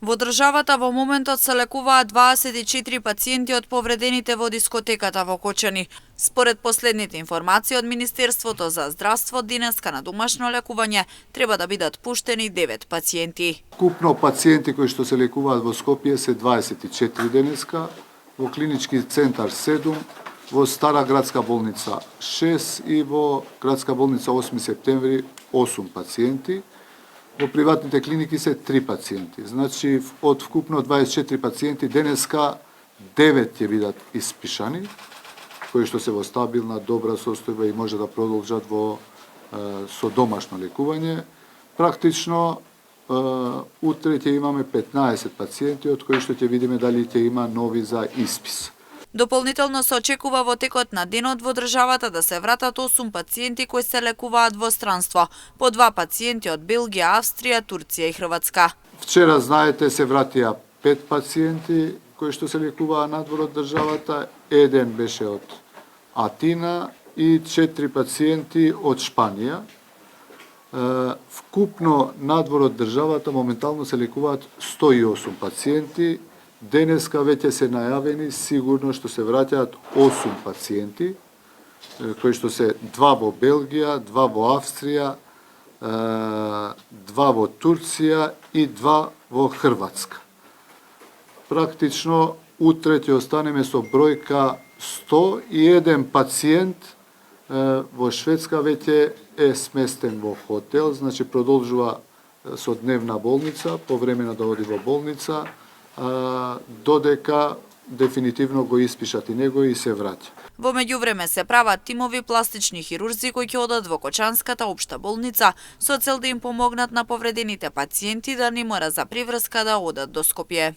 Во државата во моментот се лекуваат 24 пациенти од повредените во дискотеката во Кочани. Според последните информации од Министерството за здравство, денеска на домашно лекување треба да бидат пуштени 9 пациенти. Купно пациенти кои што се лекуваат во Скопје се 24 денеска, во клинички центар 7, во Стара градска болница 6 и во градска болница 8 септември 8 пациенти. Во приватните клиники се 3 пациенти. Значи, од вкупно 24 пациенти, денеска 9 ќе бидат испишани, кои што се во стабилна, добра состојба и може да продолжат со домашно лекување. Практично, утре ќе имаме 15 пациенти, од кои што ќе видиме дали ќе има нови за испис. Дополнително се очекува во текот на денот во државата да се вратат 8 пациенти кои се лекуваат во странство, по 2 пациенти од Белгија, Австрија, Турција и Хрватска. Вчера, знаете, се вратија 5 пациенти кои што се лекуваа надвор од државата, еден беше од Атина и 4 пациенти од Шпанија. Вкупно надвор од државата моментално се лекуваат 108 пациенти. Денеска веќе се најавени сигурно што се враќаат 8 пациенти, кои што се 2 во Белгија, 2 во Австрија, 2 во Турција и 2 во Хрватска. Практично утре ќе останеме со бројка 100 и еден пациент во Шведска веќе е сместен во хотел, значи продолжува со дневна болница, повремено да оди во болница, додека дефинитивно го испишат и него и се враќа. Во меѓувреме се прават тимови пластични хирурзи кои ќе одат во Кочанската општа болница со цел да им помогнат на повредените пациенти да не мора за приврска да одат до Скопје.